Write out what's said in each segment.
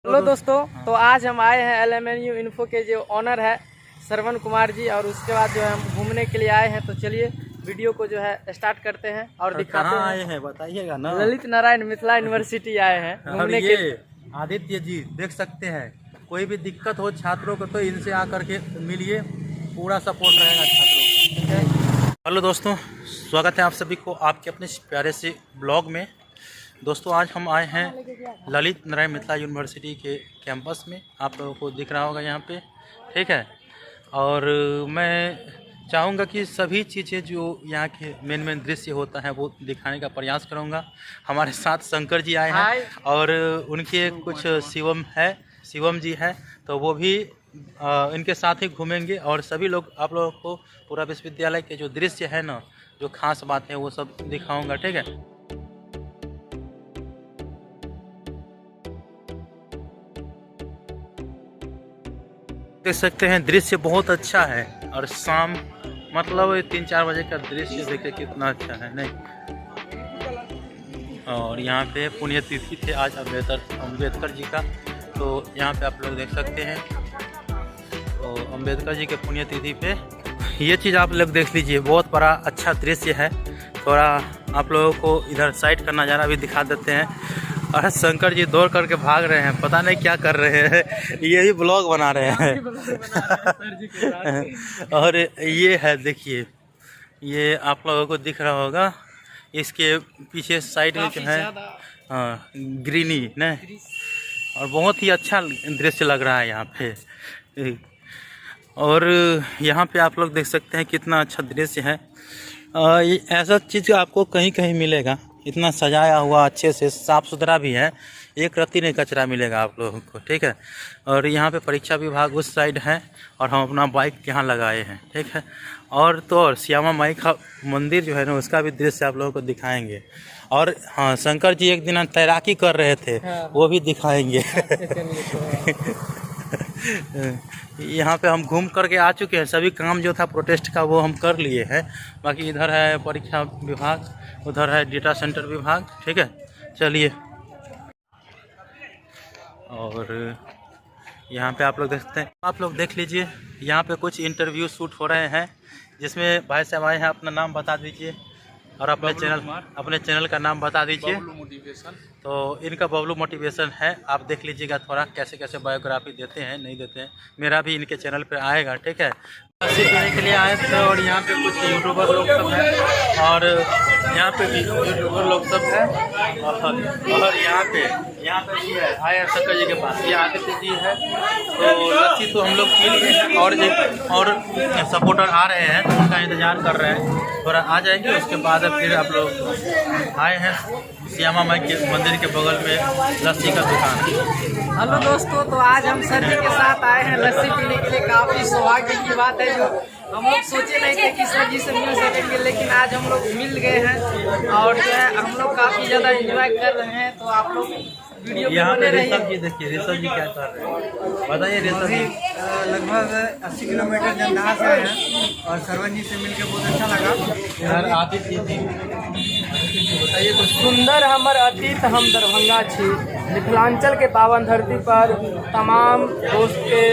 Hello दोस्तों, तो आज हम आए हैं LMNU इन्फो के जो ऑनर है श्रवण कुमार जी, और उसके बाद जो है हम घूमने के लिए आए हैं। तो चलिए वीडियो को जो है स्टार्ट करते हैं और दिखाते हैं। आए हैं बताइएगा ना। ललित नारायण मिथिला यूनिवर्सिटी आए हैं और घूमने ये के। आदित्य जी देख सकते हैं, कोई भी दिक्कत हो छात्रों को तो इनसे आकर के मिलिए, पूरा सपोर्ट रहेगा छात्रों को। हेलो दोस्तों, स्वागत है आप सभी को आपके अपने प्यारे से ब्लॉग में। दोस्तों आज हम आए हैं ललित नारायण मिथिला यूनिवर्सिटी के कैंपस में, आप लोगों को दिख रहा होगा यहाँ पे, ठीक है। और मैं चाहूँगा कि सभी चीज़ें जो यहाँ के मेन दृश्य होता है वो दिखाने का प्रयास करूँगा। हमारे साथ शंकर जी आए हैं और उनके कुछ शिवम जी है, तो वो भी इनके साथ ही घूमेंगे और सभी लोग आप लोगों को पूरा विश्वविद्यालय के जो दृश्य है ना, जो खास बात है वो सब दिखाऊँगा, ठीक है। देख सकते हैं दृश्य बहुत अच्छा है और शाम मतलब 3-4 बजे का दृश्य देखिए कितना अच्छा है नहीं। और यहाँ पे पुण्यतिथि थे आज अम्बेडकर जी का, तो यहाँ पे आप लोग देख सकते हैं। तो अम्बेडकर जी के पुण्यतिथि पे ये चीज़ आप लोग देख लीजिए, बहुत बड़ा अच्छा दृश्य है। थोड़ा आप लोगों को इधर साइड का नज़ारा भी दिखा देते हैं। और शंकर जी दौड़ करके भाग रहे हैं, पता नहीं क्या कर रहे हैं, ये भी ब्लॉग बना रहे हैं। और ये है देखिए, ये आप लोगों को दिख रहा होगा, इसके पीछे साइड में जो है हाँ ग्रीनी न, और बहुत ही अच्छा दृश्य लग रहा है यहाँ पे। और यहाँ पे आप लोग देख सकते हैं कितना अच्छा दृश्य है। ऐसा चीज़ आपको कहीं कहीं मिलेगा, इतना सजाया हुआ अच्छे से, साफ़ सुथरा भी है, एक रत्ती नहीं कचरा मिलेगा आप लोगों को, ठीक है। और यहाँ पे परीक्षा विभाग उस साइड है और हम अपना बाइक यहाँ लगाए हैं, ठीक है। और तो और श्यामा माई का मंदिर जो है ना, उसका भी दृश्य आप लोगों को दिखाएंगे। और हाँ, शंकर जी एक दिन तैराकी कर रहे थे, वो भी दिखाएंगे। यहाँ पे हम घूम करके आ चुके हैं, सभी काम जो था प्रोटेस्ट का वो हम कर लिए हैं। बाकी इधर है परीक्षा विभाग, उधर है डेटा सेंटर विभाग, ठीक है। चलिए, और यहाँ पे आप लोग देख सकते हैं, आप लोग देख लीजिए, यहाँ पे कुछ इंटरव्यू शूट हो रहे हैं, जिसमें भाई साहब आए हैं। अपना नाम बता दीजिए और अपने चैनल का नाम बता दीजिए। तो इनका बबलू मोटिवेशन है, आप देख लीजिएगा थोड़ा कैसे कैसे बायोग्राफी देते हैं नहीं देते हैं, मेरा भी इनके चैनल पे आएगा, ठीक है। लस्सी पीने के लिए आए थे और यहाँ पे कुछ यूट्यूबर लोग सब हैं, और यहाँ पे भी यूट्यूबर लोग सब हैं। और यहाँ पे भी है, आए हैं शंकर जी के पास, ये आदित्य जी है। तो लस्सी तो हम लोग पी लिए हैं और सपोर्टर आ रहे हैं, तो उनका इंतज़ार कर रहे हैं, थोड़ा आ जाएंगे, उसके बाद फिर आप लोग आए हैं श्यामा माई के मंदिर के बगल में लस्सी का दुकान। हेलो दोस्तों, तो आज हम सर जी के साथ आए हैं लस्सी पीने के लिए। काफ़ी सौभाग्य की बात है, जो हम लोग सोचे नहीं थे कि सर जी से मिल सकेंगे, लेकिन आज हम लोग मिल गए हैं और जो है हम लोग काफ़ी ज़्यादा एंजॉय कर रहे हैं। तो आप लोग वीडियो यहाँ पे ऋषभ जी देखिए, ऋषभ जी क्या कर रहे हैं बताइए। ऋषभ जी लगभग 80 किलोमीटर जंदाहा से आए हैं और श्रवण जी से मिलकर बहुत अच्छा लगा। आदित्य जी बताइए कुछ। सुंदर हमर अतीत हम दरभंगा छी, मिथिलांचल के पावन धरती पर तमाम दोस्त के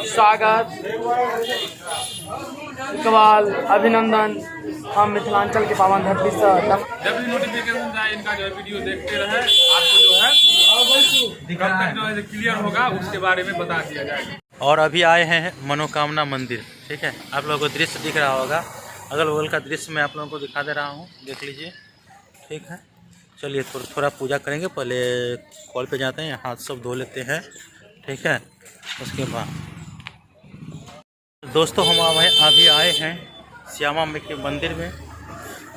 स्वागत, इकबाल, अभिनंदन। हम मिथिलांचल के पावन धरती से जब भी नोटिफिकेशन जाए इनका जो है वीडियो देखते रहे, आपको जो है कब तक जो है क्लियर होगा उसके बारे में बता दिया जाएगा। और अभी आए हैं मनोकामना मंदिर, ठीक है। आप लोगों को दृश्य दिख रहा होगा, अगल बगल का दृश्य मैं आप लोगों को दिखा दे रहा हूँ, देख लीजिए, ठीक है। चलिए थोड़ा पूजा करेंगे, पहले कॉल पे जाते हैं, हाथ सब धो लेते हैं, ठीक है। उसके बाद दोस्तों हम अभी आए हैं श्यामा माई के मंदिर में,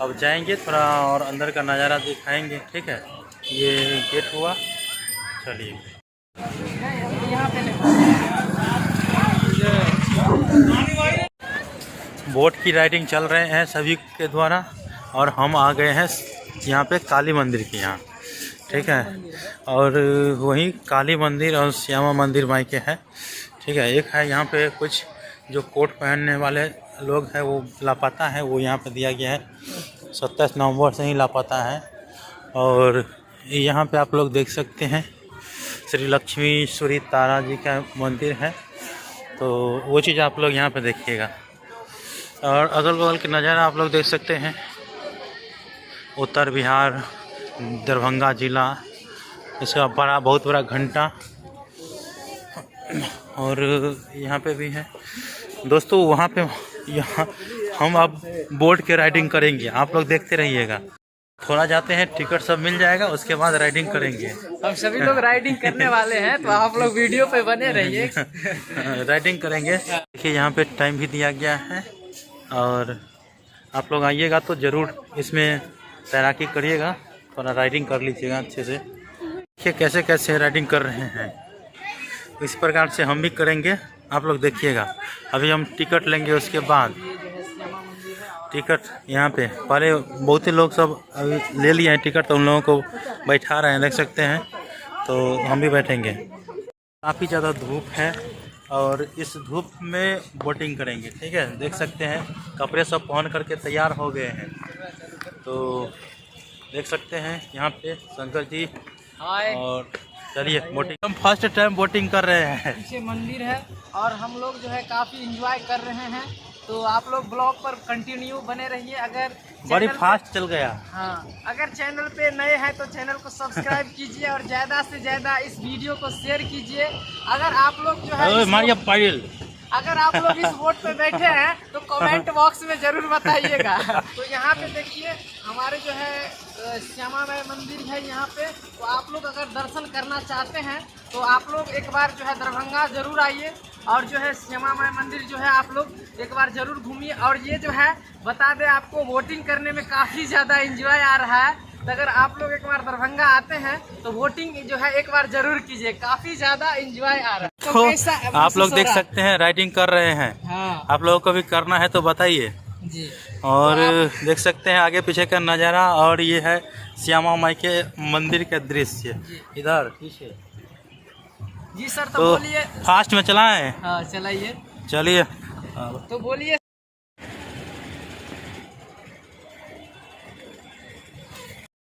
अब जाएंगे थोड़ा और अंदर का नज़ारा दिखाएंगे, ठीक है। ये गेट हुआ, चलिए। बोट की राइडिंग चल रहे हैं सभी के द्वारा, और हम आ गए हैं यहाँ पे काली मंदिर के यहाँ, ठीक है। और वहीं काली मंदिर और श्यामा मंदिर माई के है, ठीक है। एक है यहाँ पे कुछ जो कोट पहनने वाले लोग हैं वो लापता है, वो यहाँ पे दिया गया है, 27 नवंबर से ही लापता है। और यहाँ पे आप लोग देख सकते हैं श्री लक्ष्मीश्वरी तारा जी का मंदिर है, तो वो चीज़ आप लोग यहाँ पे देखिएगा। और अगल बगल के नज़ारा आप लोग देख सकते हैं। उत्तर बिहार, दरभंगा जिला, इसका बहुत बड़ा घंटा, और यहाँ पे भी है दोस्तों। वहाँ पे यहाँ हम अब बोट के राइडिंग करेंगे, आप लोग देखते रहिएगा। थोड़ा जाते हैं, टिकट सब मिल जाएगा, उसके बाद राइडिंग करेंगे। हम सभी लोग राइडिंग करने वाले हैं, तो आप लोग वीडियो पे बने रहिए। राइडिंग करेंगे। देखिए यहाँ पे टाइम भी दिया गया है, और आप लोग आइएगा तो ज़रूर इसमें तैराकी करिएगा, थोड़ा राइडिंग कर लीजिएगा अच्छे से। देखिए कैसे कैसे राइडिंग कर रहे हैं, इस प्रकार से हम भी करेंगे, आप लोग देखिएगा। अभी हम टिकट लेंगे, उसके बाद टिकट यहाँ पे पहले बहुत ही लोग सब अभी ले लिए हैं टिकट, तो उन लोगों को बैठा रहे हैं, देख सकते हैं। तो हम भी बैठेंगे। काफ़ी ज़्यादा धूप है, और इस धूप में बोटिंग करेंगे, ठीक है। देख सकते हैं कपड़े सब पहन करके तैयार हो गए हैं, तो देख सकते हैं यहाँ पे शंकर जी। और चलिए बोटिंग, हम फर्स्ट टाइम बोटिंग कर रहे हैं। पीछे मंदिर है, और हम लोग जो है काफ़ी एंजॉय कर रहे हैं, तो आप लोग ब्लॉग पर कंटिन्यू बने रहिए। अगर बड़ी फास्ट चल गया। हाँ, अगर चैनल पे नए हैं तो चैनल को सब्सक्राइब कीजिए, और ज़्यादा से ज़्यादा इस वीडियो को शेयर कीजिए। अगर आप लोग जो है अगर आप लोग इस बोट पे बैठे हैं तो कमेंट बॉक्स में ज़रूर बताइएगा। तो यहाँ पे देखिए हमारे जो है श्यामा माई मंदिर है यहाँ पे, तो आप लोग अगर दर्शन करना चाहते हैं तो आप लोग एक बार जो है दरभंगा ज़रूर आइए, और जो है श्यामा माई मंदिर जो है आप लोग एक बार ज़रूर घूमिए। और ये जो है बता दें आपको, बोटिंग करने में काफ़ी ज़्यादा एंजॉय आ रहा है। तो अगर आप लोग एक बार दरभंगा आते हैं तो बोटिंग जो है एक बार जरूर कीजिए, काफी ज्यादा एंजॉय आ रहा है। तो कैसा आप लोग देख सकते हैं राइडिंग कर रहे हैं। हाँ आप लोगों को भी करना है तो बताइए जी। और देख सकते हैं आगे पीछे का नज़ारा, और ये है श्यामा माई के मंदिर का दृश्य इधर पीछे। जी सर, तो बोलिए। फास्ट में चलाएं? हाँ चलाइए। चलिए तो बोलिए।